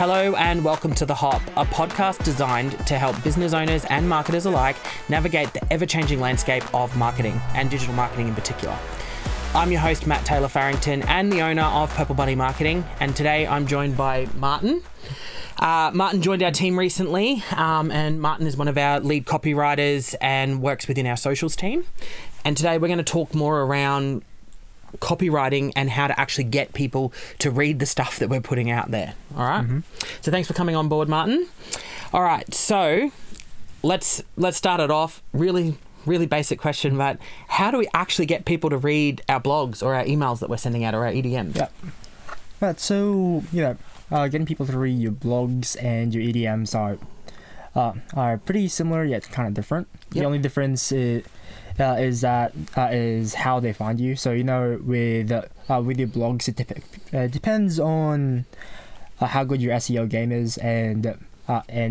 Hello and welcome to The Hop, a podcast designed to help business owners and marketers alike navigate the ever-changing landscape of marketing and digital marketing in particular. I'm your host, Matt Taylor Farrington, and the owner of Purple Bunny Marketing, and today I'm joined by Martin. Martin joined our team recently, and Martin is one of our lead copywriters and works within our socials team. And today we're going to talk more around copywriting and how to actually get people to read the stuff that we're putting out there. All right. So thanks for coming on board, Martin. All right. So let's start it off. Really basic question, but how do we actually get people to read our blogs or our emails that we're sending out or our EDMs? Yeah. Right. So getting people to read your blogs and your EDMs are pretty similar yet kind of different. Yep. The only difference is how they find you. So with your blogs, it depends on how good your SEO game is, and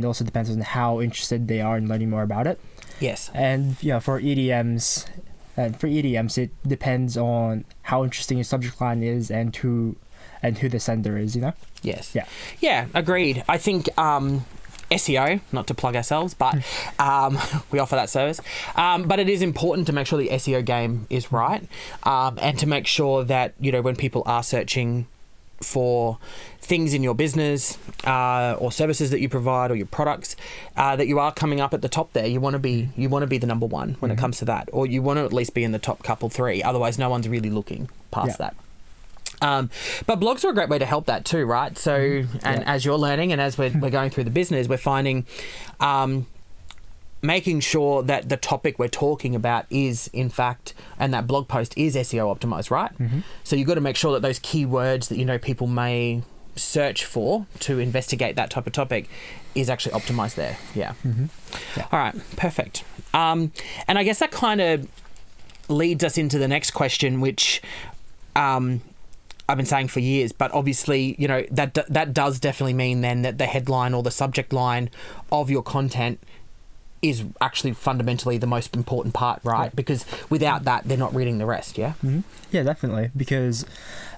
also depends on how interested they are in learning more about it. Yes. And for EDMs, it depends on how interesting your subject line is and who the sender is. Yes. Yeah. Yeah. Agreed. I think SEO, not to plug ourselves, but we offer that service. But it is important to make sure the SEO game is right, and to make sure that, when people are searching for things in your business or services that you provide or your products, that you are coming up at the top there. You want to be the number one when it comes to that, or you want to at least be in the top couple three. Otherwise, no one's really looking past that. But blogs are a great way to help that too, right? So, as you're learning and as we're going through the business, we're finding making sure that the topic we're talking about is, in fact, and that blog post is SEO optimized, right? So you've got to make sure that those keywords that people may search for to investigate that type of topic is actually optimized there. Yeah. All right, perfect. And I guess that kind of leads us into the next question, which I've been saying for years, but obviously, that does definitely mean then that the headline or the subject line of your content is actually fundamentally the most important part, right? Yeah. Because without that, they're not reading the rest, yeah? Yeah, definitely. Because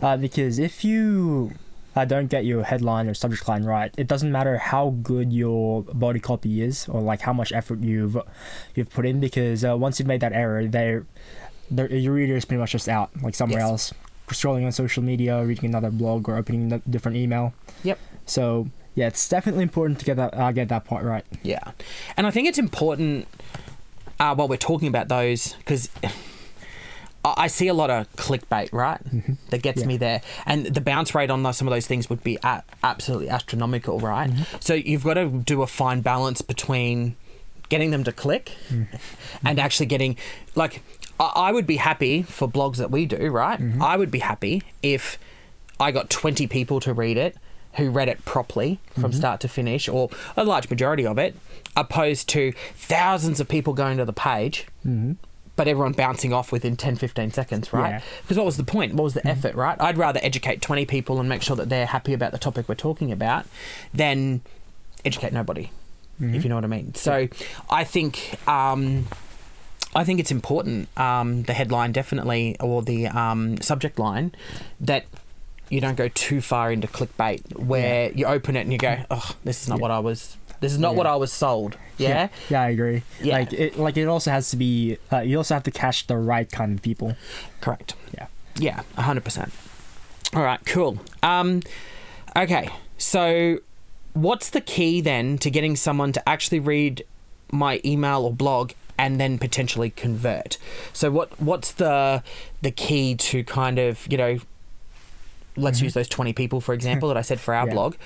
if you don't get your headline or subject line right, it doesn't matter how good your body copy is or like how much effort you've put in, because once you've made that error, your reader is pretty much just out, like somewhere else, scrolling on social media, reading another blog, or opening a different email. Yep. So yeah, it's definitely important to get that part right. Yeah, and I think it's important while we're talking about those, because I see a lot of clickbait, right? That gets me there, and the bounce rate on some of those things would be absolutely astronomical, right? So you've got to do a fine balance between getting them to click and actually getting, like, I would be happy for blogs that we do, right? I would be happy if I got 20 people to read it who read it properly from start to finish, or a large majority of it, opposed to thousands of people going to the page, but everyone bouncing off within 10, 15 seconds, right? Because what was the point? What was the effort, right? I'd rather educate 20 people and make sure that they're happy about the topic we're talking about than educate nobody, if you know what I mean. So I think it's important, the headline definitely, or the subject line, that you don't go too far into clickbait where you open it and you go, oh, this is not what I was sold. Yeah? Yeah, I agree. Yeah. It also has to be, you also have to catch the right kind of people. Correct. Yeah, 100%. All right, cool. Okay, so what's the key then to getting someone to actually read my email or blog and then potentially convert? So what's the key to kind of, let's use those 20 people, for example, that I said for our blog.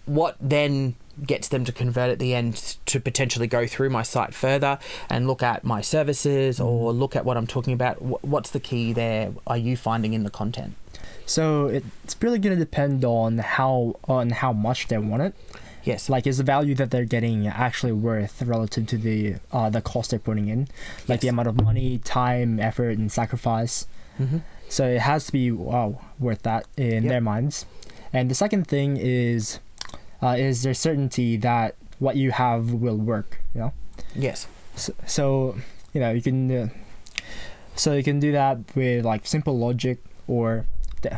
What then gets them to convert at the end to potentially go through my site further and look at my services or look at what I'm talking about? What's the key there are you finding in the content? So it's really going to depend on how much they want it. Yes. Like, is the value that they're getting actually worth relative to the cost they're putting in? Like the amount of money, time, effort, and sacrifice. So it has to be worth that in their minds. And the second thing is there certainty that what you have will work, Yes. So you can do that with like simple logic, or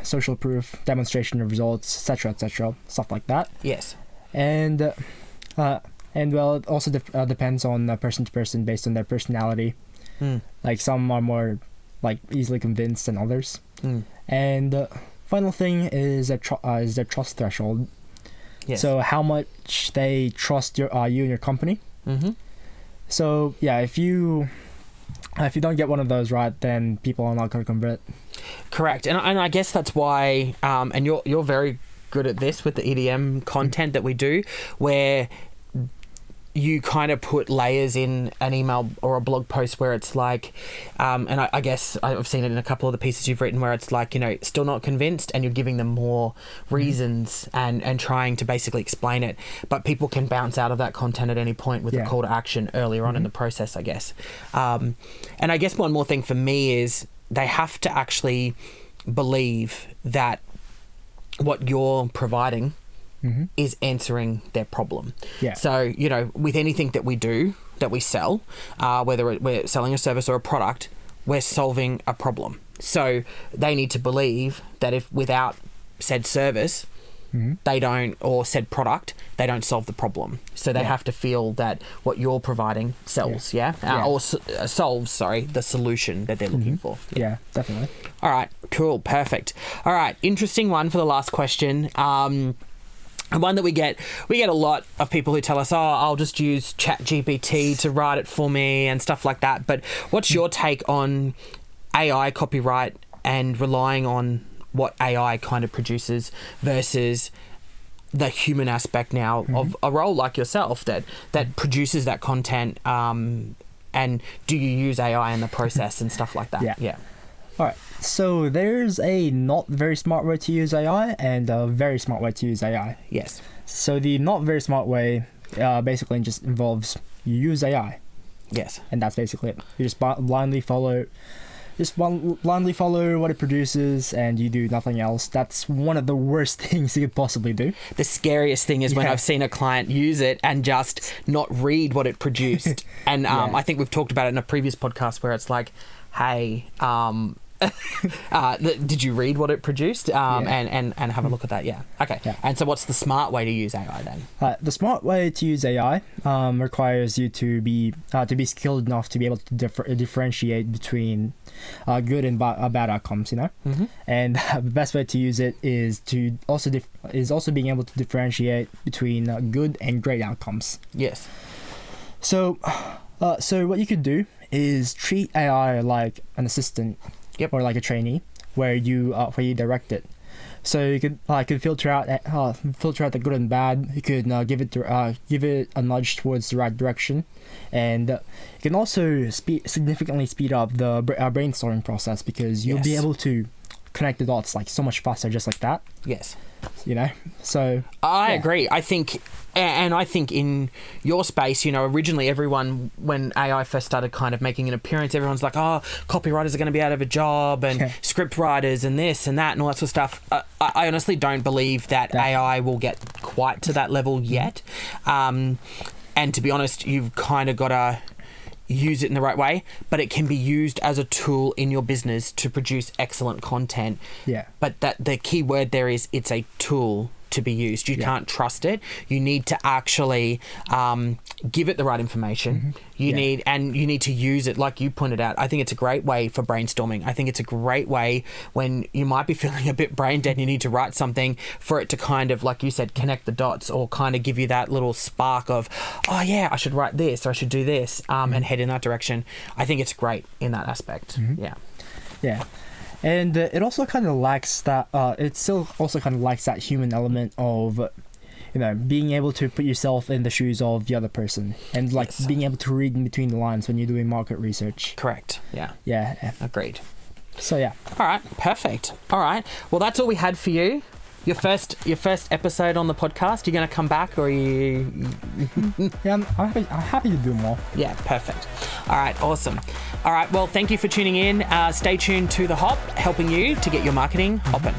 social proof, demonstration of results, etc., stuff like that. Yes. And well, it also depends on person to person based on their personality. Like some are more like easily convinced than others. And final thing is their trust threshold. Yes. So how much they trust you and your company. So yeah, if you don't get one of those right, then people are not going to convert. Correct. And I guess that's why and you're very good at this with the EDM content that we do, where you kind of put layers in an email or a blog post where it's like, and I guess I've seen it in a couple of the pieces you've written where it's like, still not convinced, and you're giving them more reasons and trying to basically explain it. But people can bounce out of that content at any point with a call to action earlier on in the process, I guess. And I guess one more thing for me is they have to actually believe that what you're providing is answering their problem. Yeah. So, with anything that we do, that we sell, whether we're selling a service or a product, we're solving a problem. So they need to believe that if without said service, they don't, or said product, they don't solve the problem. So they have to feel that what you're providing sells, or solves, the solution that they're looking for. Yeah, definitely. All right, cool, perfect. All right, interesting one for the last question. And one that we get a lot of people who tell us, I'll just use ChatGPT to write it for me and stuff like that. But what's your take on AI copyright and relying on what AI kind of produces versus the human aspect now of a role like yourself that produces that content? And do you use AI in the process and stuff like that? Yeah. All right. So there's a not very smart way to use AI and a very smart way to use AI. Yes. So the not very smart way basically just involves you use AI. Yes. And that's basically it. You just blindly follow what it produces and you do nothing else. That's one of the worst things you could possibly do. The scariest thing is when I've seen a client use it and just not read what it produced. And I think we've talked about it in a previous podcast where it's like, hey, did you read what it produced? And have a look at that. Okay. And so what's the smart way to use AI then? The smart way to use AI requires you to be skilled enough to be able to differentiate between good and bad outcomes, and the best way to use it is to also being able to differentiate between good and great outcomes. Yes. So what you could do is treat AI like an assistant. Or like a trainee, where you direct it. So you could filter out the good and bad. You could give it a nudge towards the right direction, and you can also significantly speed up the brainstorming process because you'll be able to connect the dots like so much faster, just like that. Yes. So I agree. I think in your space, originally everyone, when AI first started kind of making an appearance, everyone's like, copywriters are going to be out of a job and script writers and this and that and all that sort of stuff. I honestly don't believe that AI will get quite to that level yet. And to be honest, you've kind of got to use it in the right way, but it can be used as a tool in your business to produce excellent content. But that the key word there is it's a tool to be used. You can't trust it. You need to actually give it the right information. You need to use it like you pointed out. I think it's a great way for brainstorming. I think it's a great way when you might be feeling a bit brain dead and you need to write something for it to kind of, like you said, connect the dots or kind of give you that little spark of, I should write this or I should do this and head in that direction. I think it's great in that aspect. Yeah. And it also kind of lacks that. It still also kind of lacks that human element of, being able to put yourself in the shoes of the other person and being able to read in between the lines when you're doing market research. Correct. Yeah. Yeah. Agreed. So yeah. All right. Perfect. All right. Well, that's all we had for you. Your first episode on the podcast. You're going to come back, or are you? Yeah, I'm happy to do more. Yeah, perfect. All right, awesome. All right, well, thank you for tuning in. Stay tuned to The Hop, helping you to get your marketing hopping.